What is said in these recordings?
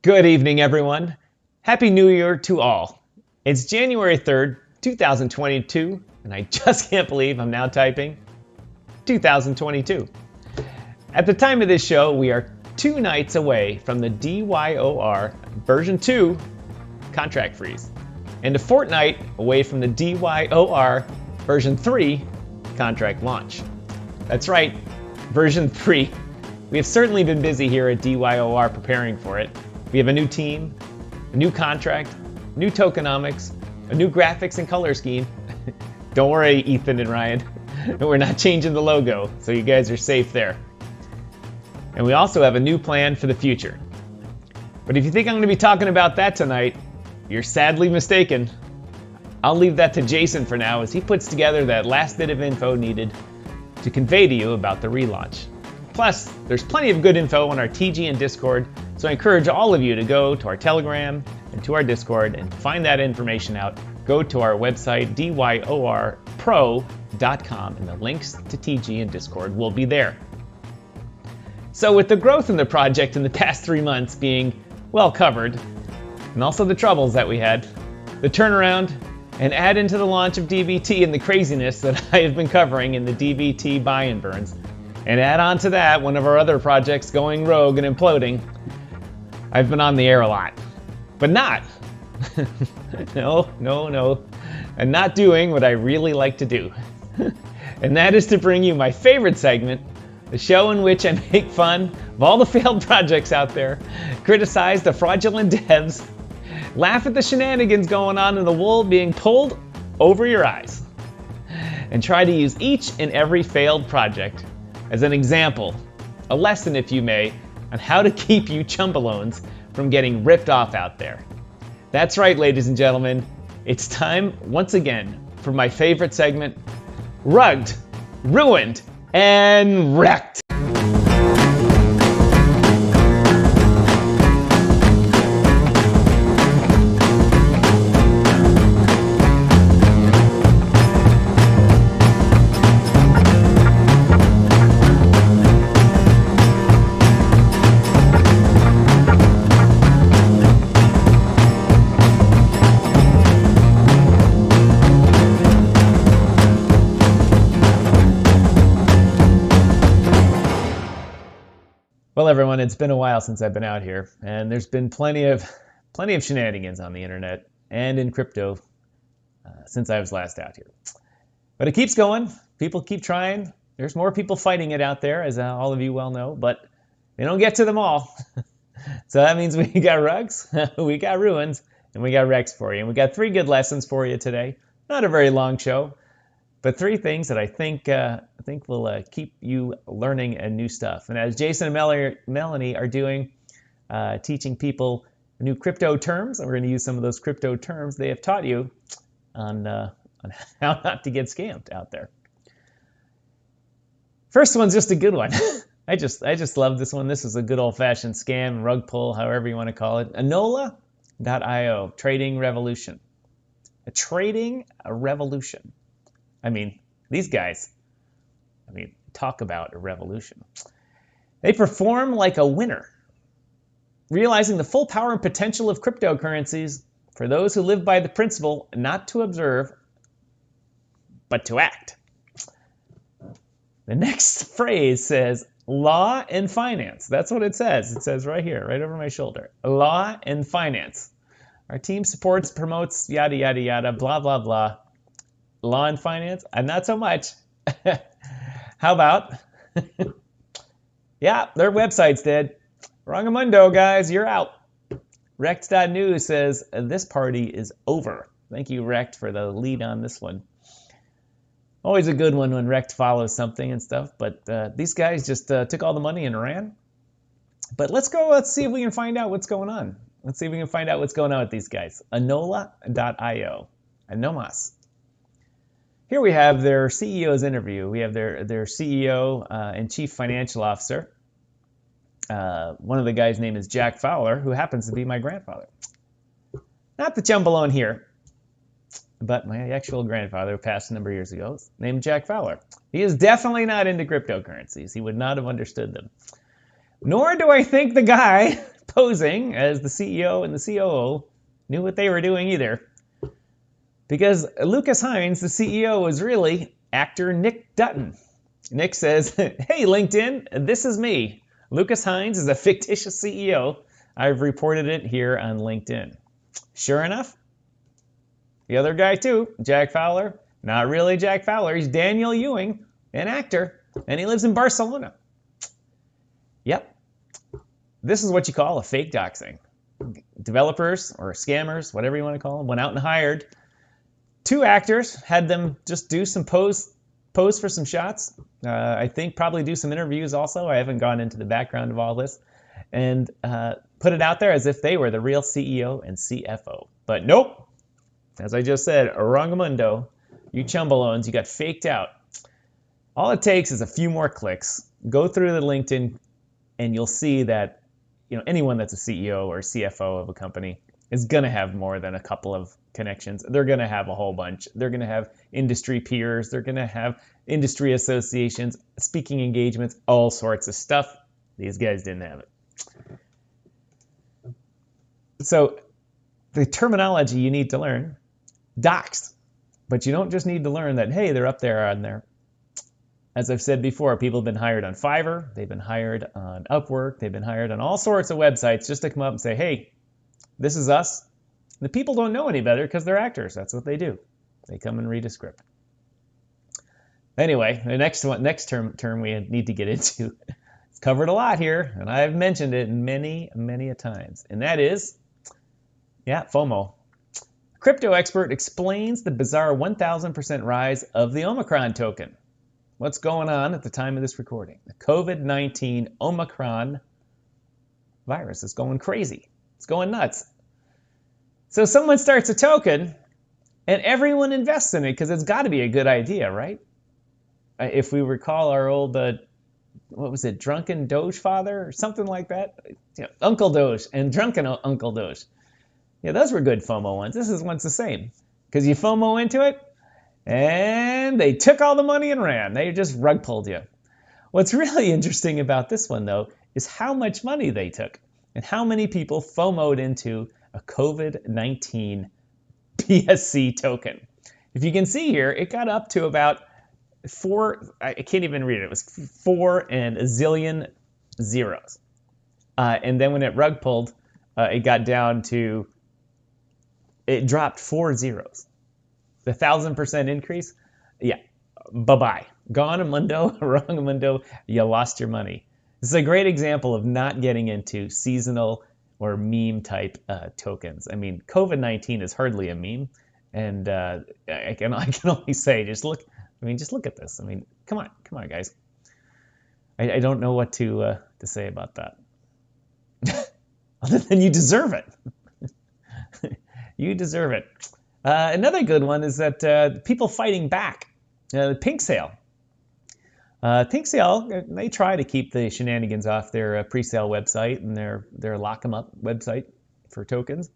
Good evening, everyone. Happy New Year to all. It's January 3rd, 2022, and I just can't believe I'm now typing 2022. At the time of this show, we are 2 nights away from the DYOR version 2 contract freeze, and a fortnight away from the DYOR version 3 contract launch. That's right, version 3. We have certainly been busy here at DYOR preparing for it. We have a new team, a new contract, new tokenomics, a new graphics and color scheme. Don't worry, Ethan and Ryan, we're not changing the logo, so you guys are safe there. And we also have a new plan for the future. But if you think I'm going to be talking about that tonight, you're sadly mistaken. I'll leave that to Jason for now as he puts together that last bit of info needed to convey to you about the relaunch. Plus, there's plenty of good info on our TG and Discord, so I encourage all of you to go to our Telegram and to our Discord and find that information out. Go to our website, dyorpro.com, and the links to TG and Discord will be there. So with the growth in the project in the past 3 months being well covered, and also the troubles that we had, the turnaround, and add into the launch of DBT and the craziness that I have been covering in the DBT buy and burns, and add on to that one of our other projects going rogue and imploding, I've been on the air a lot. But not, no, and not doing what I really like to do. And that is to bring you my favorite segment, the show in which I make fun of all the failed projects out there, criticize the fraudulent devs, laugh at the shenanigans going on in the wool being pulled over your eyes, and try to use each and every failed project as an example, a lesson if you may, on how to keep you Chumbalones from getting ripped off out there. That's right, ladies and gentlemen, it's time once again for my favorite segment, Rugged, Ruined, and Wrecked. Well, everyone, it's been a while since I've been out here, and there's been plenty of shenanigans on the internet and in crypto since I was last out here. But it keeps going. People keep trying. There's more people fighting it out there, as all of you well know, but they don't get to them all. So that means we got rugs, we got ruins, and we got wrecks for you. And we got 3 good lessons for you today. Not a very long show, but 3 things that I think will keep you learning new stuff. And as Jason and Melanie are doing, teaching people new crypto terms, and we're going to use some of those crypto terms they have taught you on how not to get scammed out there. First one's just a good one. I just love this one. This is a good old-fashioned scam, rug pull, however you want to call it. Anola.io, trading revolution. A trading revolution. I mean, these guys, talk about a revolution. They perform like a winner, realizing the full power and potential of cryptocurrencies for those who live by the principle not to observe, but to act. The next phrase says law and finance. That's what it says. It says right here, right over my shoulder. Law and finance. Our team supports, promotes, yada, yada, yada, blah, blah, blah. Law and finance? Not so much. How about? Yeah, their website's dead. Wrongamundo, guys, you're out. Rekt.news says, this party is over. Thank you, Rekt, for the lead on this one. Always a good one when Rekt follows something and stuff, but these guys just took all the money and ran. But let's see if we can find out what's going on. Let's see if we can find out what's going on with these guys. Anola.io. Anomas. Here we have their CEO's interview. We have their CEO and chief financial officer. One of the guys' name is Jack Fowler, who happens to be my grandfather. Not the Chumbalone here, but my actual grandfather, who passed a number of years ago, named Jack Fowler. He is definitely not into cryptocurrencies. He would not have understood them. Nor do I think the guy posing as the CEO and the COO knew what they were doing either. Because Lucas Hines, the CEO, was really actor Nick Dutton. Nick says, "Hey, LinkedIn, this is me. Lucas Hines is a fictitious CEO. I've reported it here on LinkedIn." Sure enough, the other guy too, Jack Fowler, not really Jack Fowler, he's Daniel Ewing, an actor, and he lives in Barcelona. Yep, this is what you call a fake doxing. Developers or scammers, whatever you want to call them, went out and hired 2 actors, had them just do some pose for some shots. I think probably do some interviews also. I haven't gone into the background of all this. And put it out there as if they were the real CEO and CFO. But nope. As I just said, Rangamundo, you Chumbalones, you got faked out. All it takes is a few more clicks. Go through the LinkedIn and you'll see that anyone that's a CEO or CFO of a company is going to have more than a couple of connections. They're going to have a whole bunch. They're going to have industry peers. They're going to have industry associations, speaking engagements, all sorts of stuff. These guys didn't have it. So the terminology you need to learn, doxed. But you don't just need to learn that, hey, they're up there on there. As I've said before, people have been hired on Fiverr. They've been hired on Upwork. They've been hired on all sorts of websites just to come up and say, hey, this is us. The people don't know any better because they're actors. That's what they do. They come and read a script. Anyway, the next term we need to get into. It's covered a lot here, and I've mentioned it many, many a times. And that is, FOMO. Crypto expert explains the bizarre 1,000% rise of the Omicron token. What's going on at the time of this recording? The COVID-19 Omicron virus is going crazy. It's going nuts. So someone starts a token, and everyone invests in it because it's got to be a good idea, right? If we recall our old, Drunken Doge Father or something like that? Uncle Doge and Drunken Uncle Doge. Yeah, those were good FOMO ones. This one's the same. Because you FOMO into it, and they took all the money and ran. They just rug pulled you. What's really interesting about this one, though, is how much money they took and how many people FOMO'd into a COVID-19 PSC token. If you can see here, it got up to about 4, I can't even read it. It was 4 and a zillion zeros. And then when it rug pulled, it got down to, it dropped 4 zeros. The 1,000% increase, bye-bye. Gone mundo, wrong mundo, you lost your money. This is a great example of not getting into seasonal or meme type tokens. I mean, COVID-19 is hardly a meme, and I can only say, just look at this. I mean, come on, guys. I don't know what to say about that, other than you deserve it. You deserve it. Another good one is that people fighting back. Pink sale. Pink sale, they try to keep the shenanigans off their pre-sale website and their lock 'em up website for tokens.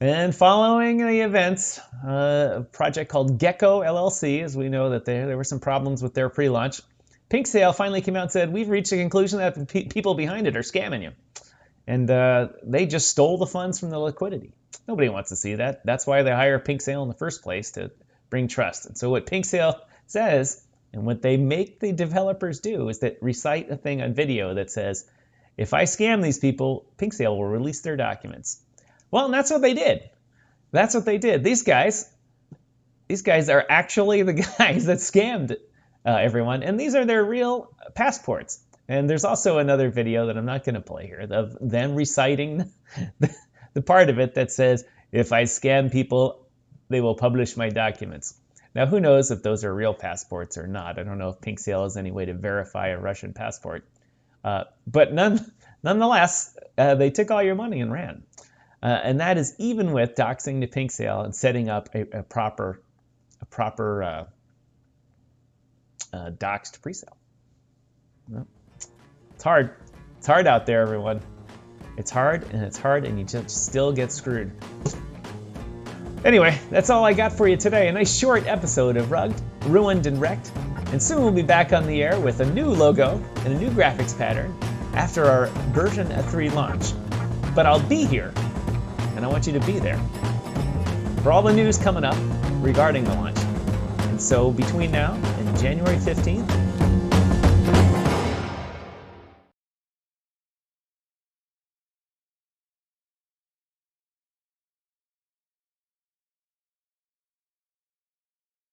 And following the events, a project called Gecko LLC, as we know that there were some problems with their pre-launch, Pink sale finally came out and said, we've reached a conclusion that the people behind it are scamming you. And they just stole the funds from the liquidity. Nobody wants to see that. That's why they hire Pink Sale in the first place, to bring trust. And so what Pink Sale says, and what they make the developers do, is that recite a thing on video that says, if I scam these people, Pink Sale will release their documents. Well, and that's what they did. That's what they did. These guys are actually the guys that scammed everyone, and these are their real passports. And there's also another video that I'm not going to play here of them reciting the part of it that says, if I scam people, they will publish my documents. Now, who knows if those are real passports or not? I don't know if Pink Sale has any way to verify a Russian passport. But nonetheless, they took all your money and ran. And that is even with doxing to Pink Sale and setting up a proper doxed presale. Well, it's hard. It's hard out there, everyone. It's hard, and you just still get screwed. Anyway, that's all I got for you today. A nice short episode of Rugged, Ruined, and Wrecked. And soon we'll be back on the air with a new logo and a new graphics pattern after our version 3 launch. but I'll be here, and I want you to be there for all the news coming up regarding the launch. And so between now and January 15th,